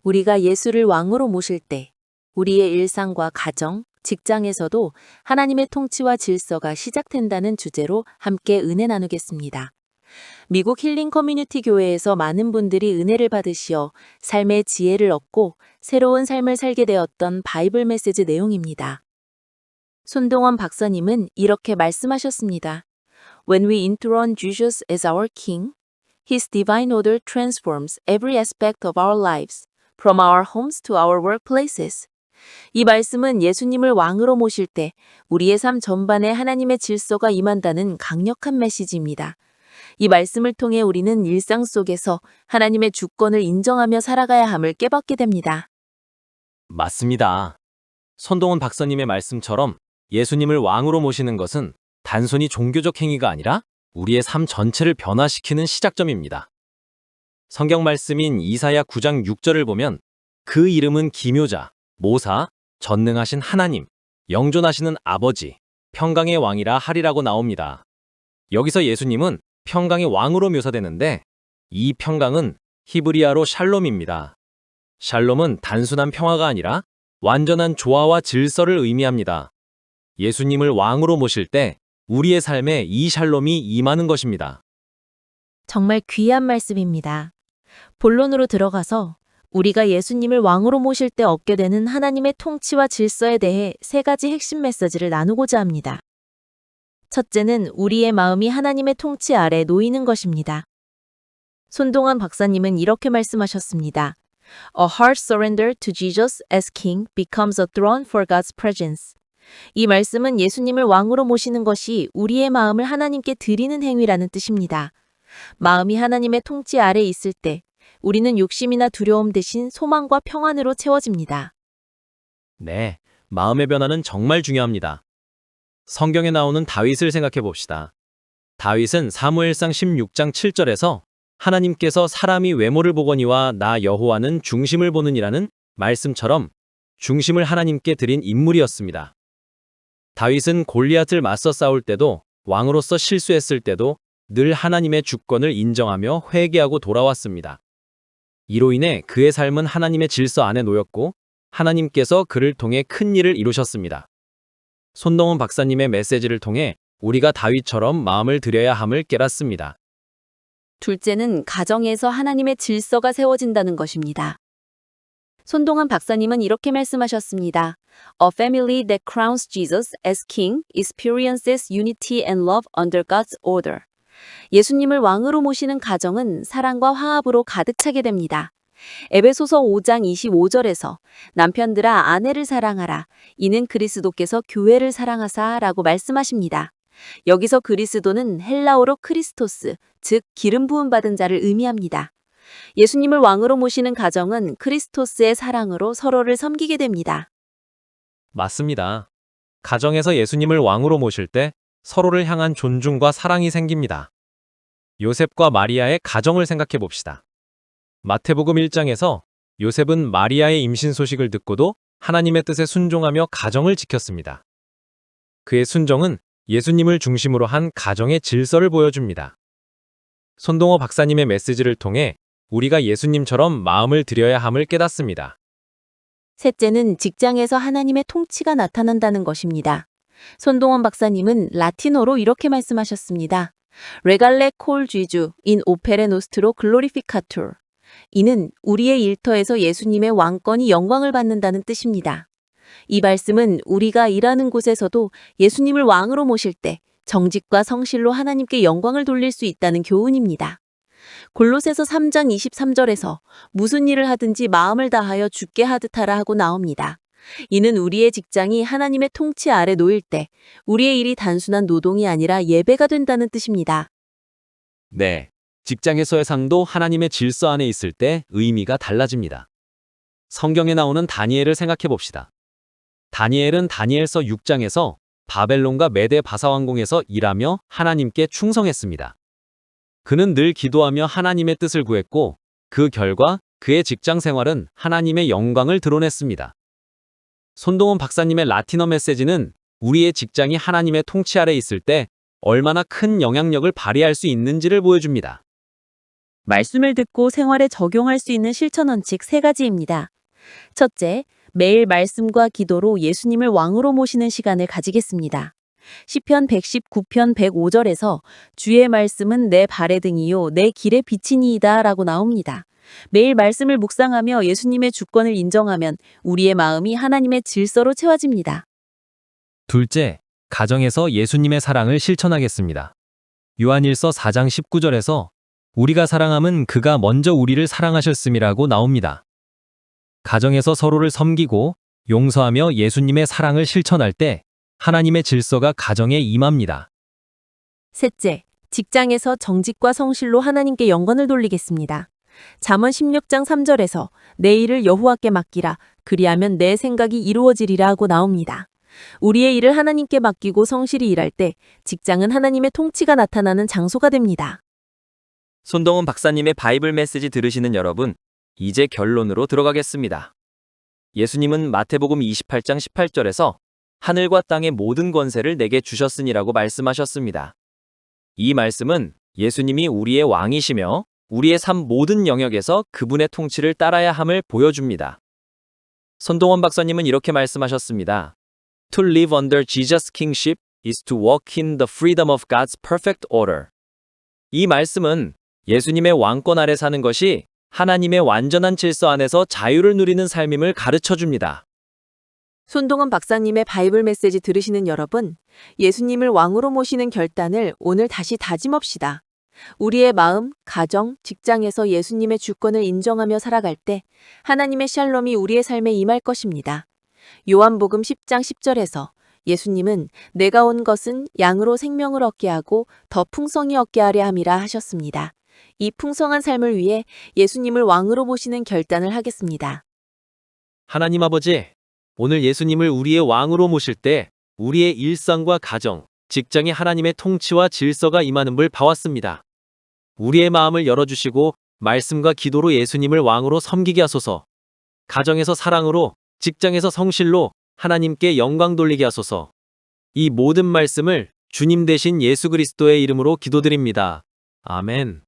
우리가 예수를 왕으로 모실 때 우리의 일상과 가정, 직장에서도 하나님의 통치와 질서가 시작된다는 주제로 함께 은혜 나누겠습니다. 미국 힐링 커뮤니티 교회에서 많은 분들이 은혜를 받으시어 삶의 지혜를 얻고 새로운 삶을 살게 되었던 바이블 메시지 내용입니다. 손동원 박사님은 이렇게 말씀하셨습니다. When we enthrone Jesus as our King, His divine order transforms every aspect of our lives, from our homes to our workplaces. 이 말씀은 예수님을 왕으로 모실 때 우리의 삶 전반에 하나님의 질서가 임한다는 강력한 메시지입니다. 이 말씀을 통해 우리는 일상 속에서 하나님의 주권을 인정하며 살아가야 함을 깨닫게 됩니다. 맞습니다. 손동원 박사님의 말씀처럼 예수님을 왕으로 모시는 것은 단순히 종교적 행위가 아니라 우리의 삶 전체를 변화시키는 시작점입니다. 성경 말씀인 이사야 9장 6절을 보면 그 이름은 기묘자, 모사, 전능하신 하나님, 영존하시는 아버지, 평강의 왕이라 하리라고 나옵니다. 여기서 예수님은 평강의 왕으로 묘사되는데 이 평강은 히브리어로 샬롬입니다. 샬롬은 단순한 평화가 아니라 완전한 조화와 질서를 의미합니다. 예수님을 왕으로 모실 때 우리의 삶에 이 샬롬이 임하는 것입니다. 정말 귀한 말씀입니다. 본론으로 들어가서 우리가 예수님을 왕으로 모실 때 얻게 되는 하나님의 통치와 질서에 대해 세 가지 핵심 메시지를 나누고자 합니다. 첫째는 우리의 마음이 하나님의 통치 아래 놓이는 것입니다. 손동환 박사님은 이렇게 말씀하셨습니다. A heart surrender to Jesus as King becomes a throne for God's presence. 이 말씀은 예수님을 왕으로 모시는 것이 우리의 마음을 하나님께 드리는 행위라는 뜻입니다. 마음이 하나님의 통치 아래 있을 때 우리는 욕심이나 두려움 대신 소망과 평안으로 채워집니다. 네, 마음의 변화는 정말 중요합니다. 성경에 나오는 다윗을 생각해 봅시다. 다윗은 사무엘상 16장 7절에서 하나님께서 사람이 외모를 보거니와 나 여호와는 중심을 보느니라는 말씀처럼 중심을 하나님께 드린 인물이었습니다. 다윗은 골리앗을 맞서 싸울 때도 왕으로서 실수했을 때도 늘 하나님의 주권을 인정하며 회개하고 돌아왔습니다. 이로 인해 그의 삶은 하나님의 질서 안에 놓였고 하나님께서 그를 통해 큰 일을 이루셨습니다. 손동원 박사님의 메시지를 통해 우리가 다윗처럼 마음을 들여야 함을 깨닫습니다. 둘째는 가정에서 하나님의 질서가 세워진다는 것입니다. 손동환 박사님은 이렇게 말씀하셨습니다. A family that crowns Jesus as King experiences unity and love under God's order. 예수님을 왕으로 모시는 가정은 사랑과 화합으로 가득 차게 됩니다. 에베소서 5장 25절에서 남편들아 아내를 사랑하라. 이는 그리스도께서 교회를 사랑하사 라고 말씀하십니다. 여기서 그리스도는 헬라어로 크리스토스, 즉 기름 부음 받은 자를 의미합니다. 예수님을 왕으로 모시는 가정은 크리스토스의 사랑으로 서로를 섬기게 됩니다. 맞습니다. 가정에서 예수님을 왕으로 모실 때 서로를 향한 존중과 사랑이 생깁니다. 요셉과 마리아의 가정을 생각해 봅시다. 마태복음 1장에서 요셉은 마리아의 임신 소식을 듣고도 하나님의 뜻에 순종하며 가정을 지켰습니다. 그의 순종은 예수님을 중심으로 한 가정의 질서를 보여줍니다. 손동호 박사님의 메시지를 통해 우리가 예수님처럼 마음을 들여야 함을 깨닫습니다. 셋째는 직장에서 하나님의 통치가 나타난다는 것입니다. 손동원 박사님은 라틴어로 이렇게 말씀하셨습니다. Regale col Jesu in opere nostro glorificatur. 이는 우리의 일터에서 예수님의 왕권이 영광을 받는다는 뜻입니다. 이 말씀은 우리가 일하는 곳에서도 예수님을 왕으로 모실 때 정직과 성실로 하나님께 영광을 돌릴 수 있다는 교훈입니다. 골로새서 3장 23절에서 무슨 일을 하든지 마음을 다하여 주께 하듯 하라 하고 나옵니다. 이는 우리의 직장이 하나님의 통치 아래 놓일 때 우리의 일이 단순한 노동이 아니라 예배가 된다는 뜻입니다. 네, 직장에서의 상도 하나님의 질서 안에 있을 때 의미가 달라집니다. 성경에 나오는 다니엘을 생각해 봅시다. 다니엘은 다니엘서 6장에서 바벨론과 메데 바사왕궁에서 일하며 하나님께 충성했습니다. 그는 늘 기도하며 하나님의 뜻을 구했고 그 결과 그의 직장 생활은 하나님의 영광을 드러냈습니다. 손동원 박사님의 라틴어 메시지는 우리의 직장이 하나님의 통치 아래 있을 때 얼마나 큰 영향력을 발휘할 수 있는지를 보여줍니다. 말씀을 듣고 생활에 적용할 수 있는 실천 원칙 3가지입니다. 첫째, 매일 말씀과 기도로 예수님을 왕으로 모시는 시간을 가지겠습니다. 시편 119편 105절에서 주의 말씀은 내 발의 등이요 내 길의 빛이니이다 라고 나옵니다. 매일 말씀을 묵상하며 예수님의 주권을 인정하면 우리의 마음이 하나님의 질서로 채워집니다. 둘째, 가정에서 예수님의 사랑을 실천하겠습니다. 요한일서 4장 19절에서 우리가 사랑함은 그가 먼저 우리를 사랑하셨음이라고 나옵니다. 가정에서 서로를 섬기고 용서하며 예수님의 사랑을 실천할 때 하나님의 질서가 가정에 임합니다. 셋째, 직장에서 정직과 성실로 하나님께 영광을 돌리겠습니다. 잠언 16장 3절에서 내 일을 여호와께 맡기라 그리하면 내 생각이 이루어지리라 하고 나옵니다. 우리의 일을 하나님께 맡기고 성실히 일할 때 직장은 하나님의 통치가 나타나는 장소가 됩니다. 손동훈 박사님의 바이블 메시지 들으시는 여러분, 이제 결론으로 들어가겠습니다. 예수님은 마태복음 28장 18절에서 하늘과 땅의 모든 권세를 내게 주셨으니라고 말씀하셨습니다. 이 말씀은 예수님이 우리의 왕이시며 우리의 삶 모든 영역에서 그분의 통치를 따라야 함을 보여줍니다. 손동원 박사님은 이렇게 말씀하셨습니다. To live under Jesus' kingship is to walk in the freedom of God's perfect order. 이 말씀은 예수님의 왕권 아래 사는 것이 하나님의 완전한 질서 안에서 자유를 누리는 삶임을 가르쳐 줍니다. 손동원 박사님의 바이블 메시지 들으시는 여러분, 예수님을 왕으로 모시는 결단을 오늘 다시 다짐합시다. 우리의 마음, 가정, 직장에서 예수님의 주권을 인정하며 살아갈 때 하나님의 샬롬이 우리의 삶에 임할 것입니다. 요한복음 10장 10절에서 예수님은 내가 온 것은 양으로 생명을 얻게 하고 더 풍성히 얻게 하려 함이라 하셨습니다. 이 풍성한 삶을 위해 예수님을 왕으로 모시는 결단을 하겠습니다. 하나님 아버지, 오늘 예수님을 우리의 왕으로 모실 때 우리의 일상과 가정, 직장에 하나님의 통치와 질서가 임하는 걸 봐왔습니다. 우리의 마음을 열어주시고 말씀과 기도로 예수님을 왕으로 섬기게 하소서. 가정에서 사랑으로, 직장에서 성실로 하나님께 영광 돌리게 하소서. 이 모든 말씀을 주님 대신 예수 그리스도의 이름으로 기도드립니다. 아멘.